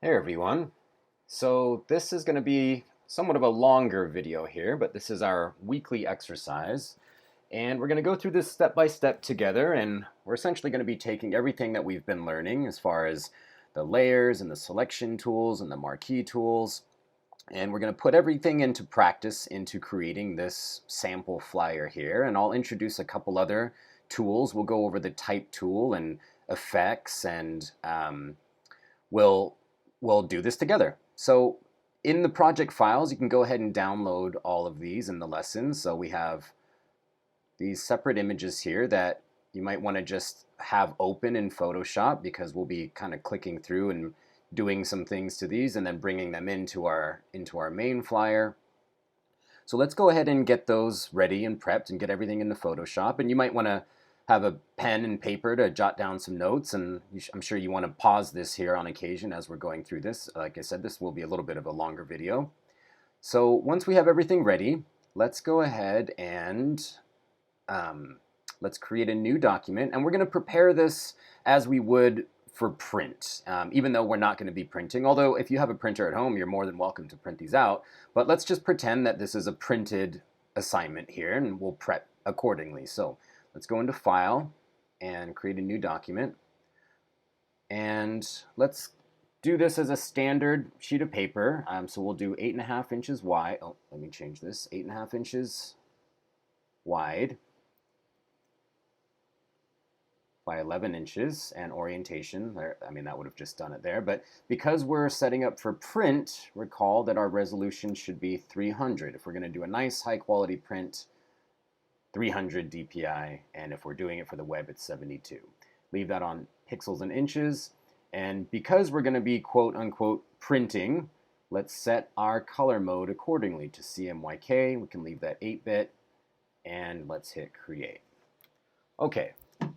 Hey everyone. So this is going to be somewhat of a longer video here, but this is our weekly exercise. And we're going to go through this step by step together, and we're essentially going to be taking everything that we've been learning as far as the layers and the selection tools and the marquee tools, and we're going to put everything into practice into creating this sample flyer here. And I'll introduce a couple other tools. We'll go over the type tool and effects, and we'll do this together. So in the project files, you can go ahead and download all of these in the lessons. So we have these separate images here that you might want to just have open in Photoshop, because we'll be kind of clicking through and doing some things to these and then bringing them into our main flyer. So let's go ahead and get those ready and prepped and get everything into Photoshop. And you might want to have a pen and paper to jot down some notes, and I'm sure you want to pause this here on occasion as we're going through this. Like I said, this will be a little bit of a longer video. So once we have everything ready, let's go ahead and let's create a new document, and we're going to prepare this as we would for print, even though we're not going to be printing. Although if you have a printer at home, you're more than welcome to print these out. But let's just pretend that this is a printed assignment here, and we'll prep accordingly. So let's go into File and create a new document. And let's do this as a standard sheet of paper. So we'll do 8.5 inches wide. Oh, let me change this. 8.5 inches wide by 11 inches, and orientation. I mean, that would have just done it there. But because we're setting up for print, recall that our resolution should be 300. If we're going to do a nice high quality print, 300 DPI, and if we're doing it for the web, it's 72. Leave that on pixels and inches. And because we're going to be quote unquote printing, let's set our color mode accordingly to CMYK. We can leave that 8-bit, and let's hit create. Okay,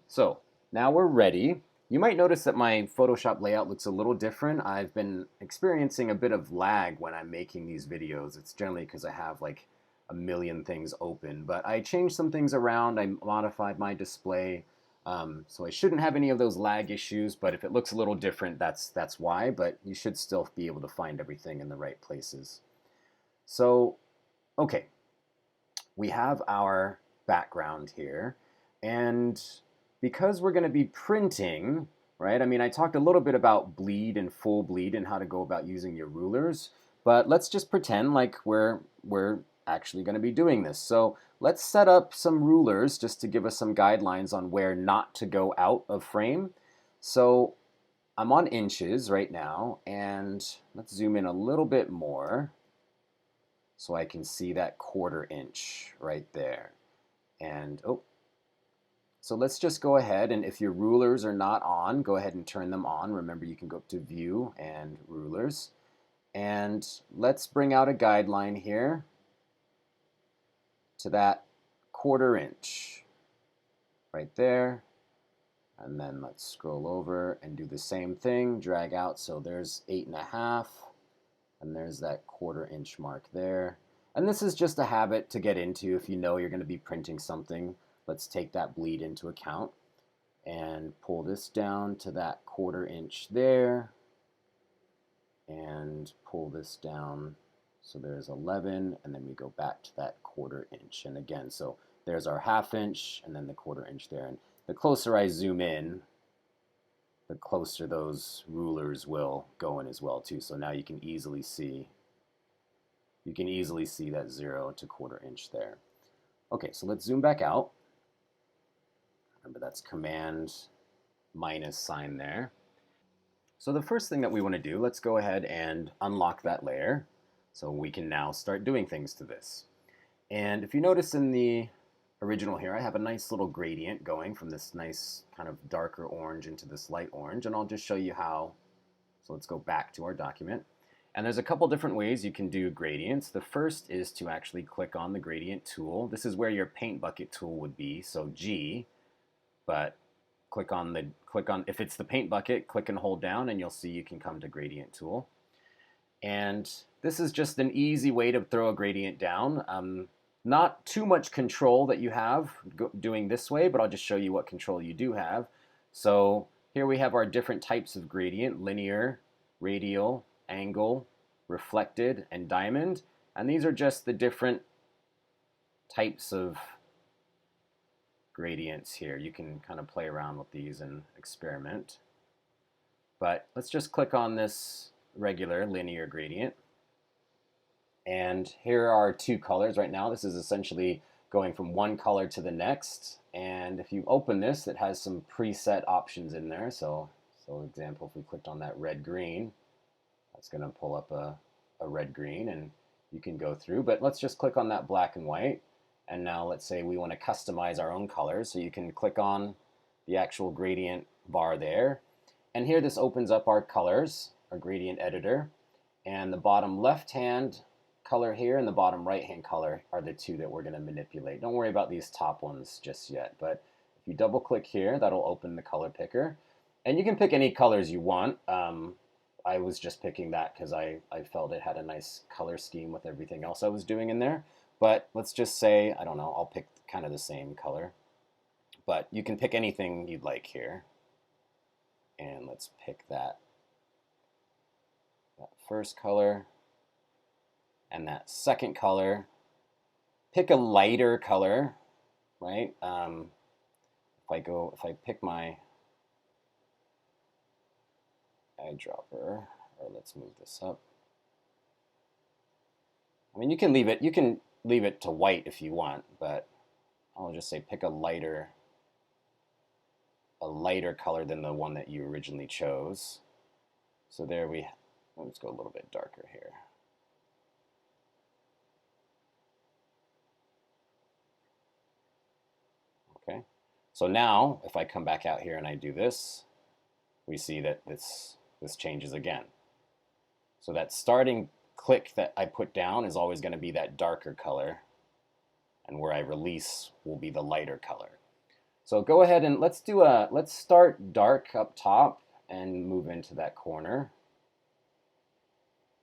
so now we're ready. You might notice that my Photoshop layout looks a little different. I've been experiencing a bit of lag when I'm making these videos. It's generally because I have like a million things open, but I changed some things around. I modified my display, so I shouldn't have any of those lag issues. But if it looks a little different, that's why. But you should still be able to find everything in the right places. So, okay, we have our background here, and because we're going to be printing, right? I mean, I talked a little bit about bleed and full bleed and how to go about using your rulers, but let's just pretend like we're actually going to be doing this. So let's set up some rulers just to give us some guidelines on where not to go out of frame. So I'm on inches right now, and let's zoom in a little bit more so I can see that 1/4 inch right there. And oh, so let's just go ahead, and if your rulers are not on, go ahead and turn them on. Remember, you can go up to View and Rulers. And let's bring out a guideline here to that 1/4 inch right there. And then let's scroll over and do the same thing. Drag out, so there's 8.5, and there's that 1/4 inch mark there. And this is just a habit to get into if you know you're going to be printing something. Let's take that bleed into account and pull this down to that 1/4 inch there, and pull this down so there's 11, and then we go back to that 1/4 inch. And again, so there's our 1/2 inch and then the 1/4 inch there. And the closer I zoom in, the closer those rulers will go in as well too. So now you can easily see that 0 to 1/4 inch there. Okay, so let's zoom back out. Remember, that's Command minus sign there. So the first thing that we want to do, let's go ahead and unlock that layer so we can now start doing things to this. And if you notice in the original here, I have a nice little gradient going from this nice kind of darker orange into this light orange, and I'll just show you how. So let's go back to our document. And there's a couple different ways you can do gradients. The first is to actually click on the gradient tool. This is where your paint bucket tool would be, so G, but click on if it's the paint bucket, click and hold down, and you'll see you can come to gradient tool. And this is just an easy way to throw a gradient down. Not too much control that you have doing this way, but I'll just show you what control you do have. So here we have our different types of gradient: linear, radial, angle, reflected, and diamond. And these are just the different types of gradients here. You can kind of play around with these and experiment. But let's just click on this regular linear gradient. And here are two colors right now. This is essentially going from one color to the next. And if you open this, it has some preset options in there. So example, if we clicked on that red-green, that's going to pull up a red-green, and you can go through. But let's just click on that black and white. And now let's say we want to customize our own colors. So you can click on the actual gradient bar there. And here this opens up our colors, our gradient editor. And the bottom left-hand color here and the bottom right-hand color are the two that we're going to manipulate. Don't worry about these top ones just yet. But if you double-click here, that'll open the color picker. And you can pick any colors you want. I was just picking that because I felt it had a nice color scheme with everything else I was doing in there. But let's just say, I don't know, I'll pick kind of the same color. But you can pick anything you'd like here. And let's pick that first color and that second color. Pick a lighter color, right? If I pick my eyedropper, or let's move this up. I mean, you can leave it to white if you want, but I'll just say pick a lighter color than the one that you originally chose. So there let's go a little bit darker here. Okay, so now if I come back out here and I do this, we see that this changes again. So that starting click that I put down is always going to be that darker color, and where I release will be the lighter color. So go ahead and let's start dark up top and move into that corner.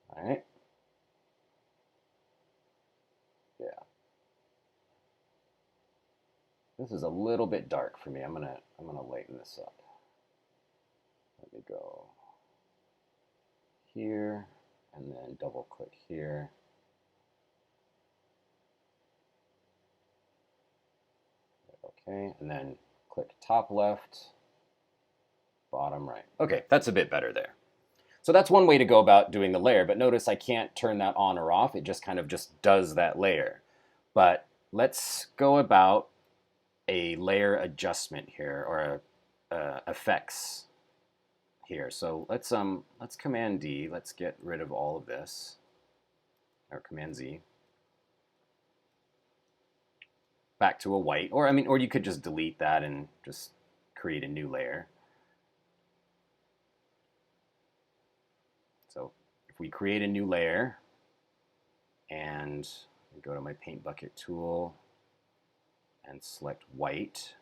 All right. Yeah. This is a little bit dark for me. I'm gonna lighten this up. Let me go here and then double click here. Okay, and then click top left, bottom right. Okay, that's a bit better there. So that's one way to go about doing the layer, but notice I can't turn that on or off. It just kind of just does that layer. But let's go about a layer adjustment here, or effects here. So let's Command D. Let's get rid of all of this, or Command Z. Back to a white, or you could just delete that and just create a new layer. So if we create a new layer and go to my paint bucket tool and select white.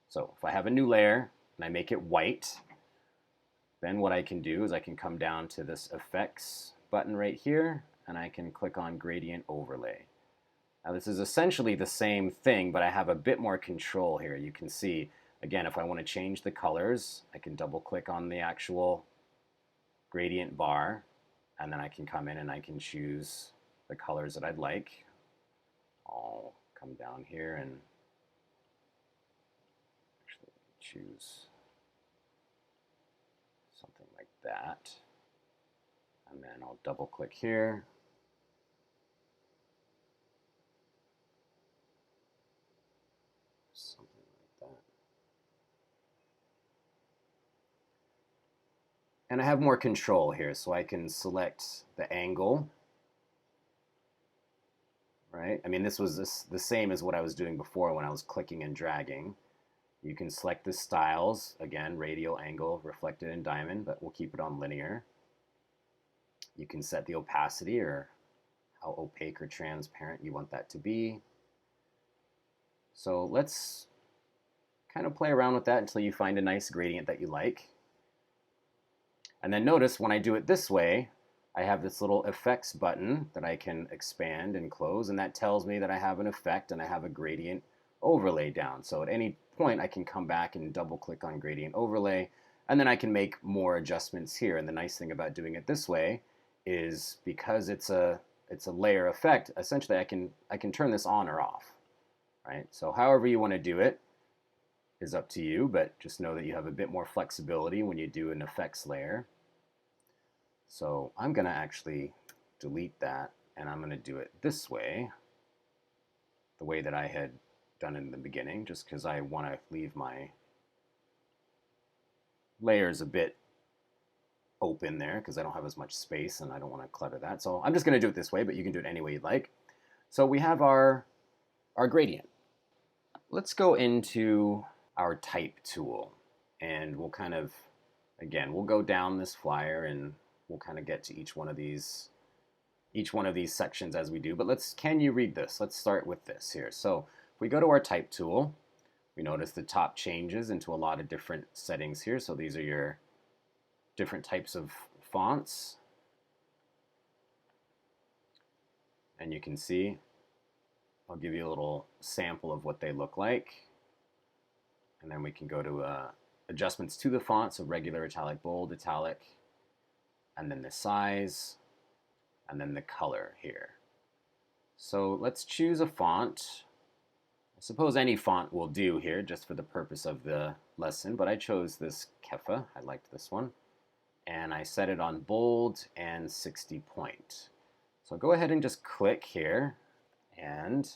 So if I have a new layer and I make it white, then what I can do is I can come down to this effects button right here and I can click on gradient overlay. Now this is essentially the same thing, but I have a bit more control here. You can see, again, if I want to change the colors, I can double click on the actual gradient bar, and then I can come in and I can choose the colors that I'd like. I'll come down here and actually choose something like that. And then I'll double click here. Something like that. And I have more control here, so I can select the angle. Right? I mean, this was the same as what I was doing before when I was clicking and dragging. You can select the styles, again, radial, angle, reflected, and diamond, but we'll keep it on linear. You can set the opacity, or how opaque or transparent you want that to be. So let's kind of play around with that until you find a nice gradient that you like. And then notice when I do it this way, I have this little effects button that I can expand and close, and that tells me that I have an effect and I have a gradient overlay down. So at any point I can come back and double click on gradient overlay, And then I can make more adjustments here. And the nice thing about doing it this way is because it's a layer effect, essentially I can turn this on or off, right? So however you want to do it is up to you, but just know that you have a bit more flexibility when you do an effects layer. So I'm going to actually delete that, and I'm going to do it this way, the way that I had done it in the beginning, just because I want to leave my layers a bit open there because I don't have as much space and I don't want to clutter that. So I'm just going to do it this way, but you can do it any way you'd like. So we have our gradient. Let's go into our type tool, and we'll kind of, again, we'll go down this flyer and we'll kind of get to each one of these sections as we do. But can you read this? Let's start with this here. So if we go to our type tool, we notice the top changes into a lot of different settings here. So these are your different types of fonts. And you can see, I'll give you a little sample of what they look like. And then we can go to adjustments to the font, so regular, italic, bold, italic, and then the size, and then the color here. So let's choose a font. I suppose any font will do here just for the purpose of the lesson, but I chose this Kefa. I liked this one. And I set it on bold and 60 point. So go ahead and just click here, and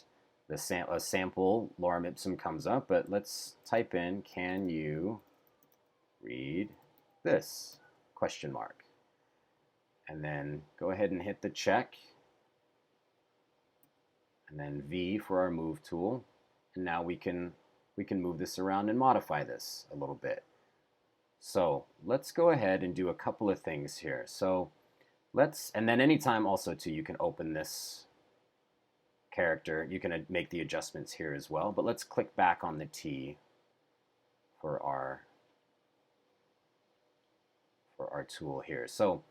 a sample lorem ipsum comes up, but let's type in, can you read this? Question mark. And then go ahead and hit the check, and then V for our move tool. And now we can move this around and modify this a little bit. So let's go ahead and do a couple of things here. So and then anytime also too, you can open this character. You can make the adjustments here as well, but let's click back on the T for our tool here. So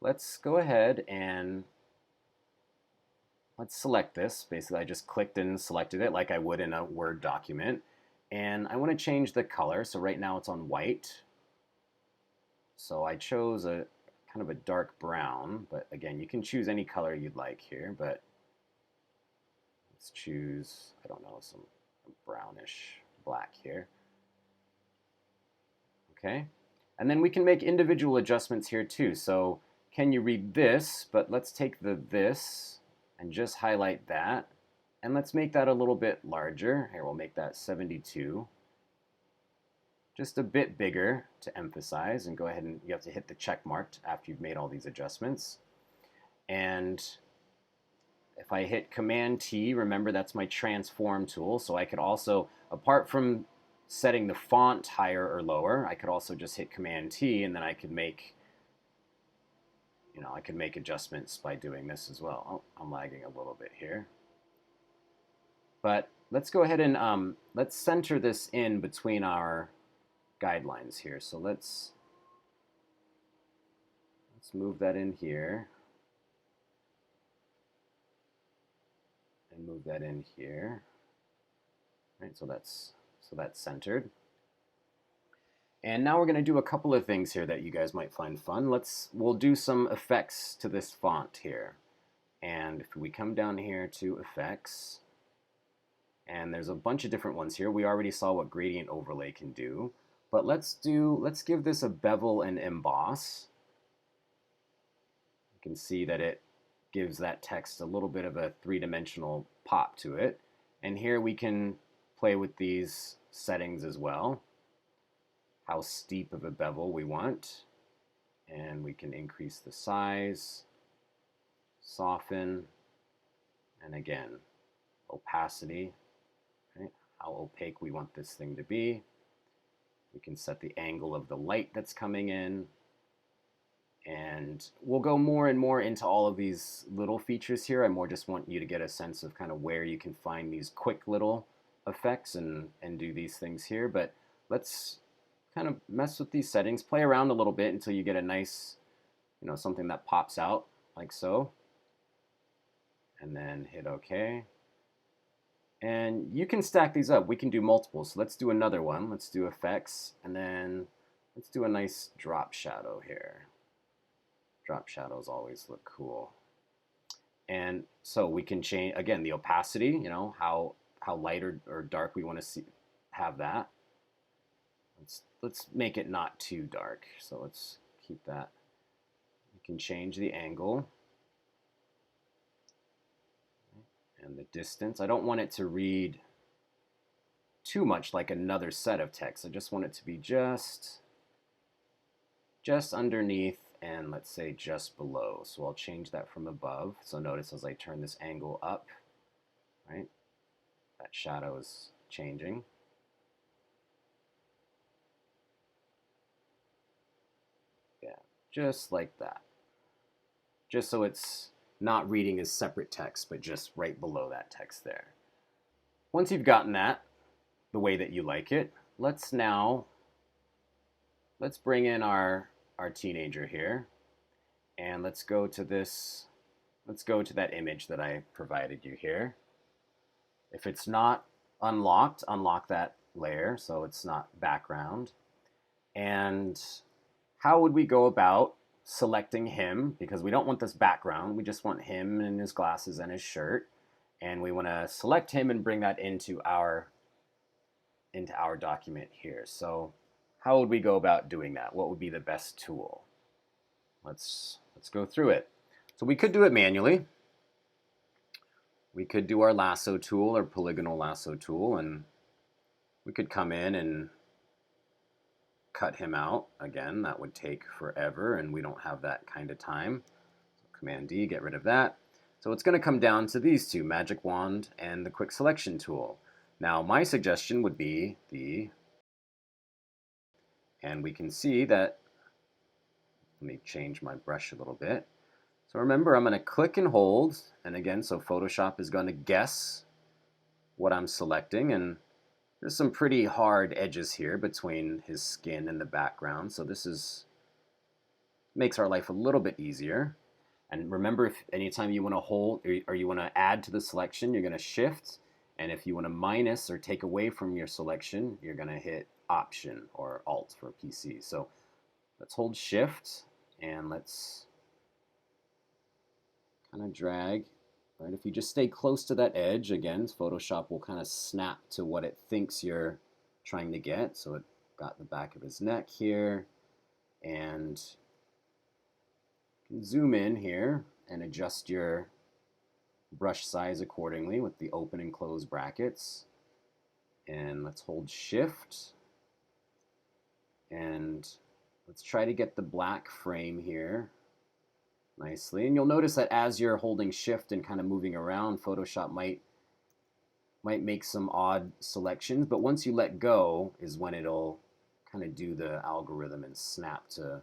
let's go ahead and let's select this. Basically, I just clicked and selected it like I would in a Word document. And I want to change the color. So right now it's on white. So I chose a kind of a dark brown, but again, you can choose any color you'd like here, but let's choose, I don't know, some brownish black here. Okay. And then we can make individual adjustments here too. So can you read this? But let's take the this and just highlight that. And let's make that a little bit larger. Here, we'll make that 72. Just a bit bigger to emphasize, and go ahead and you have to hit the check mark after you've made all these adjustments. And if I hit Command T, remember that's my transform tool. So I could also, apart from setting the font higher or lower, I could also just hit Command T, and then I could make, I could make adjustments by doing this as well. Oh, I'm lagging a little bit here. But let's go ahead and let's center this in between our guidelines here. So let's move that in here and move that in here. Right, so that's centered. And now we're going to do a couple of things here that you guys might find fun. We'll do some effects to this font here. And if we come down here to effects, and there's a bunch of different ones here. We already saw what gradient overlay can do. But let's give this a bevel and emboss. You can see that it gives that text a little bit of a three-dimensional pop to it. And here we can play with these settings as well. How steep of a bevel we want. And we can increase the size, soften, and again, opacity. Right? How opaque we want this thing to be. We can set the angle of the light that's coming in. And we'll go more and more into all of these little features here. I more just want you to get a sense of kind of where you can find these quick little effects and do these things here. But let's kind of mess with these settings, play around a little bit until you get a nice, something that pops out like so. And then hit OK. And you can stack these up. We can do multiples. So let's do another one. Let's do effects, and then let's do a nice drop shadow here. Drop shadows always look cool. And so we can change, again, the opacity, you know, how light or dark we want to see, have that. Let's make it not too dark. So let's keep that. We can change the angle and the distance. I don't want it to read too much like another set of text. I just want it to be just underneath and let's say just below. So I'll change that from above. So notice as I turn this angle up, right, that shadow is changing. Yeah, just like that. Just so it's not reading as separate text, but just right below that text there. Once you've gotten that the way that you like it, let's bring in our teenager here, and let's go to that image that I provided you here. If it's not unlocked, unlock that layer so it's not background. And how would we go about selecting him? Because we don't want this background, we just want him and his glasses and his shirt, and we want to select him and bring that into our document here. So how would we go about doing that? What would be the best tool? Let's go through it. So we could do it manually. We could do our lasso tool or polygonal lasso tool, and we could come in and cut him out. Again, that would take forever, and we don't have that kind of time. So Command D, get rid of that. So it's going to come down to these two, Magic Wand and the Quick Selection tool. Now, my suggestion would be and we can see that, let me change my brush a little bit. So remember, I'm going to click and hold, and again, so Photoshop is going to guess what I'm selecting, and there's some pretty hard edges here between his skin and the background, so this makes our life a little bit easier. And remember, if anytime you want to hold or you want to add to the selection, you're going to shift, and if you want to minus or take away from your selection, you're going to hit Option or Alt for PC. So let's hold Shift, and let's kind of drag. Right, if you just stay close to that edge, again, Photoshop will kind of snap to what it thinks you're trying to get. So it got the back of his neck here, and you can zoom in here and adjust your brush size accordingly with the open and close brackets. And let's hold Shift, and let's try to get the black frame here nicely. And you'll notice that as you're holding Shift and kind of moving around, Photoshop might make some odd selections, but once you let go is when it'll kind of do the algorithm and snap to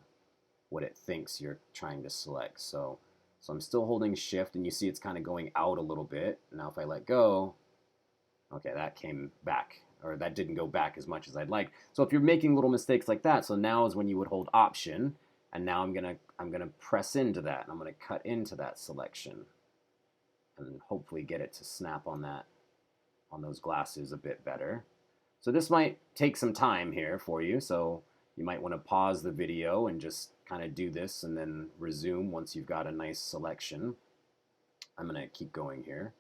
what it thinks you're trying to select. So I'm still holding Shift, and you see it's kind of going out a little bit. Now if I let go, okay, that came back, or that didn't go back as much as I'd like. So if you're making little mistakes like that, so now is when you would hold Option, and now I'm gonna press into that, and I'm gonna cut into that selection, and hopefully get it to snap on those glasses a bit better. So this might take some time here for you, so you might want to pause the video and just kind of do this and then resume once you've got a nice selection. I'm gonna keep going here.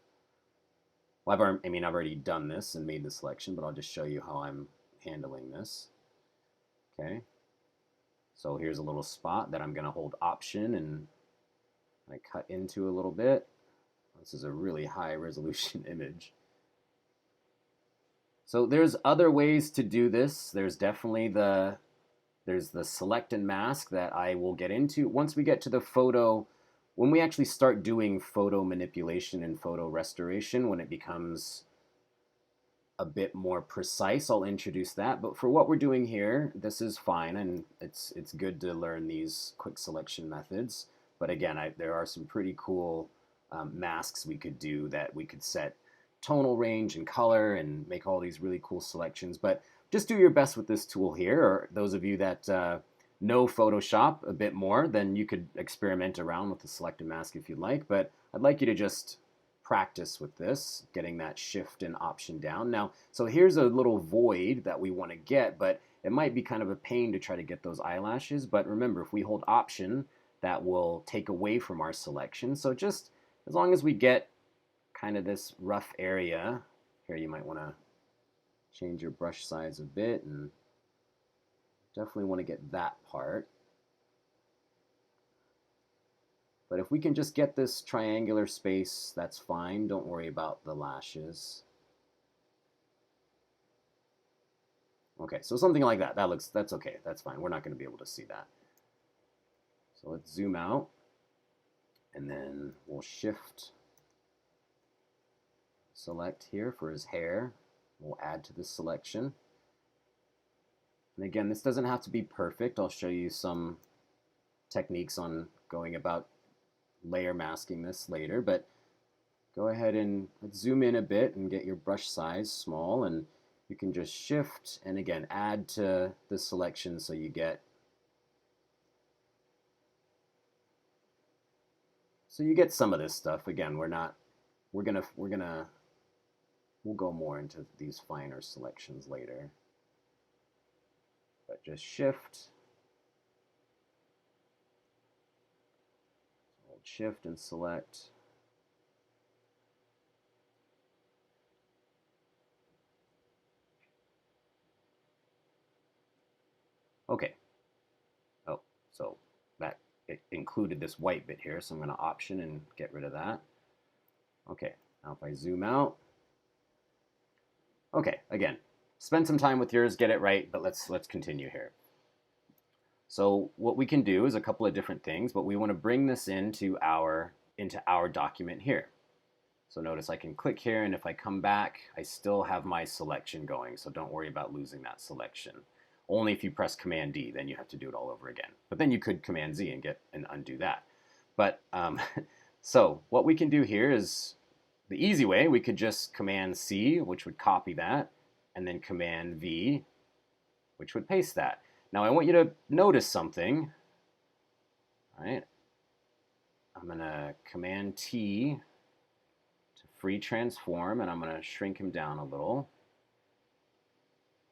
Well, I've already done this and made the selection, but I'll just show you how I'm handling this. Okay. So here's a little spot that I'm going to hold Option and I cut into a little bit. This is a really high resolution image. So there's other ways to do this. There's definitely the select and mask that I will get into. Once we get to the photo, when we actually start doing photo manipulation and photo restoration, when it becomes a bit more precise, I'll introduce that. But for what we're doing here, this is fine, and it's good to learn these quick selection methods. But again, there are some pretty cool masks we could do, that we could set tonal range and color and make all these really cool selections. But just do your best with this tool here, or those of you that know Photoshop a bit more, then you could experiment around with the select and mask if you'd like. But I'd like you to just practice with this, getting that Shift and Option down. Now, so here's a little void that we want to get, but it might be kind of a pain to try to get those eyelashes, but remember, if we hold Option, that will take away from our selection. So just as long as we get kind of this rough area, here you might want to change your brush size a bit, and definitely want to get that part. But if we can just get this triangular space, that's fine. Don't worry about the lashes. Okay, so something like that. That's okay. That's fine. We're not going to be able to see that. So let's zoom out, and then we'll shift, select here for his hair. We'll add to this selection. And again, this doesn't have to be perfect. I'll show you some techniques on going about layer masking this later, but go ahead and let's zoom in a bit and get your brush size small, and you can just shift and again add to the selection so you get some of this stuff. Again, we'll go more into these finer selections later. But just shift, hold shift and select. Okay. Oh, so that it included this white bit here, so I'm going to Option and get rid of that. Okay, now if I zoom out. Okay, again, spend some time with yours, get it right, but let's continue here. So what we can do is a couple of different things, but we want to bring this into our document here. So notice I can click here, and if I come back, I still have my selection going, so don't worry about losing that selection. Only if you press Command D, then you have to do it all over again. But then you could Command Z and undo that. But so what we can do here is the easy way. We could just Command C, which would copy that, and then Command V, which would paste that. Now I want you to notice something. All right, I'm gonna Command T to free transform, and I'm gonna shrink him down a little.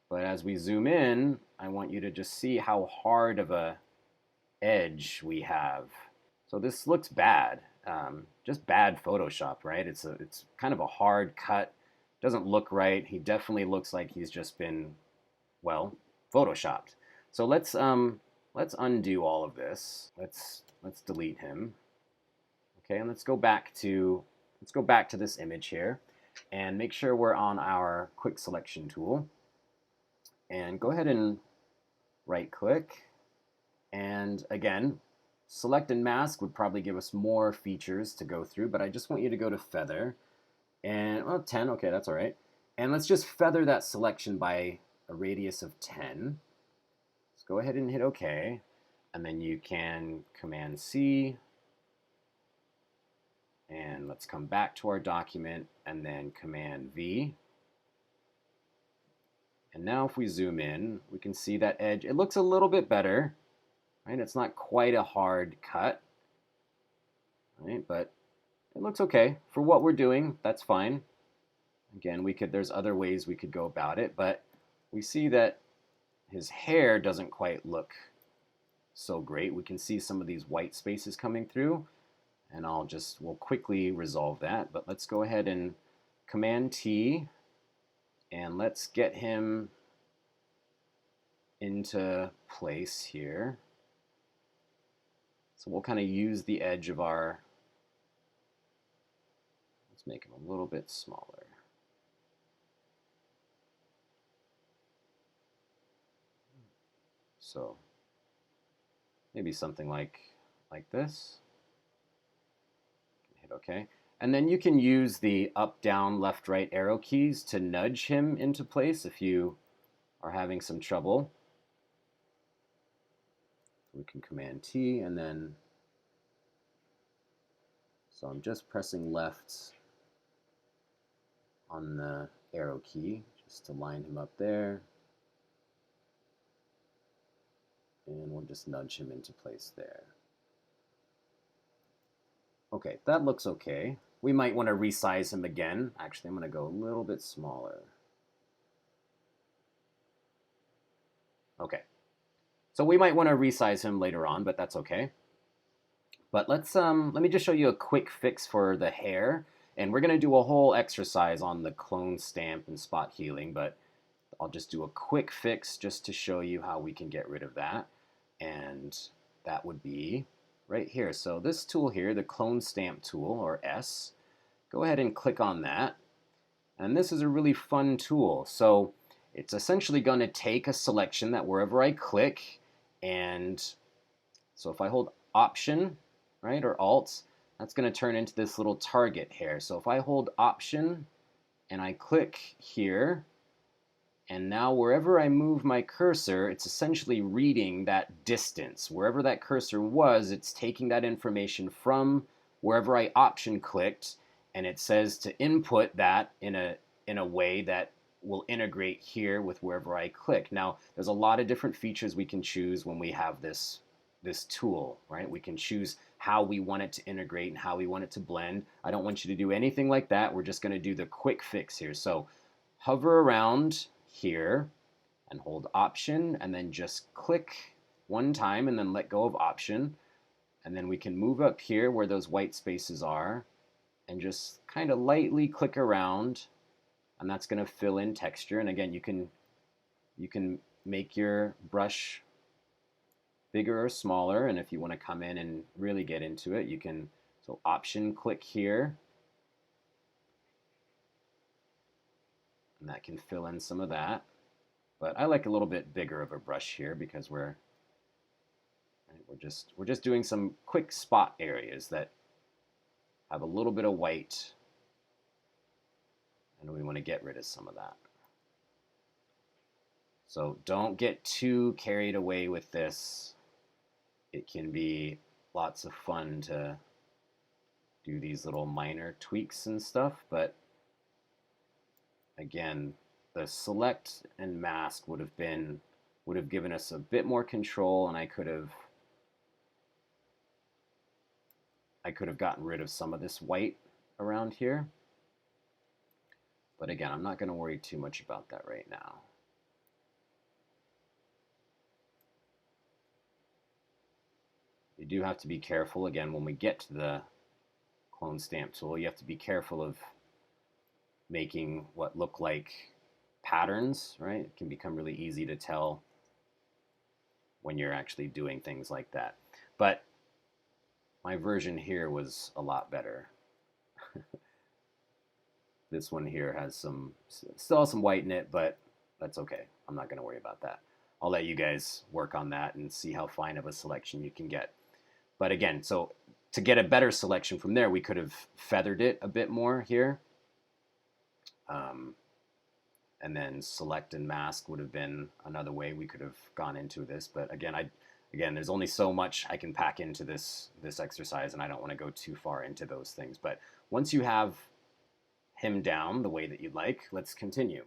But as we zoom in, I want you to just see how hard of a edge we have. So this looks bad, just bad Photoshop, right? It's kind of a hard cut, doesn't look right. He definitely looks like he's just been, well, Photoshopped. So let's undo all of this. Let's delete him. Okay, and let's go back to this image here, and make sure we're on our quick selection tool. And go ahead and right click, and again, select and mask would probably give us more features to go through, but I just want you to go to feather, and well, 10, okay, that's all right. And let's just feather that selection by a radius of 10. Let's go ahead and hit OK, and then you can Command C, and let's come back to our document, and then Command V. And now if we zoom in, we can see that edge. It looks a little bit better, right? It's not quite a hard cut, right? But it looks okay for what we're doing. That's fine. Again, there's other ways we could go about it, but we see that his hair doesn't quite look so great. We can see some of these white spaces coming through, and we'll quickly resolve that. But let's go ahead and Command T, and let's get him into place here. So we'll kind of use the edge of let's make him a little bit smaller. So maybe something like this. Hit OK. And then you can use the up, down, left, right arrow keys to nudge him into place if you are having some trouble. We can Command T, and then, so I'm just pressing left on the arrow key just to line him up there. And we'll just nudge him into place there. Okay, that looks okay. We might want to resize him again. Actually, I'm going to go a little bit smaller. So we might want to resize him later on, but that's okay. But let me just show you a quick fix for the hair. And we're going to do a whole exercise on the clone stamp and spot healing, but I'll just do a quick fix just to show you how we can get rid of that. And that would be right here. So this tool here, the clone stamp tool, or S, go ahead and click on that. And this is a really fun tool. So it's essentially going to take a selection that wherever I click, and so if I hold Option, right, or Alt, that's going to turn into this little target here. So if I hold Option and I click here, and now wherever I move my cursor, it's essentially reading that distance. Wherever that cursor was, it's taking that information from wherever I Option clicked, and it says to input that in a way that will integrate here with wherever I click. Now, there's a lot of different features we can choose when we have this tool, right? We can choose how we want it to integrate and how we want it to blend. I don't want you to do anything like that. We're just going to do the quick fix here. So hover around here and hold Option, and then just click one time and then let go of Option. And then we can move up here where those white spaces are and just kind of lightly click around, and that's going to fill in texture. And again, you can make your brush bigger or smaller, and if you want to come in and really get into it, you can, so Option click here, and that can fill in some of that. But I like a little bit bigger of a brush here because we're just doing some quick spot areas that have a little bit of white, and we want to get rid of some of that. So don't get too carried away with this. It can be lots of fun to do these little minor tweaks and stuff, but again, the select and mask would have given us a bit more control, and I could have gotten rid of some of this white around here. But again, I'm not going to worry too much about that right now. You do have to be careful, again, when we get to the clone stamp tool, you have to be careful of making what look like patterns, right? It can become really easy to tell when you're actually doing things like that. But my version here was a lot better. This one here has still some white in it, but that's okay. I'm not going to worry about that. I'll let you guys work on that and see how fine of a selection you can get. But again, so to get a better selection from there, we could have feathered it a bit more here. And then select and mask would have been another way we could have gone into this. But again, there's only so much I can pack into this exercise, and I don't want to go too far into those things. But once you have him down the way that you'd like, let's continue.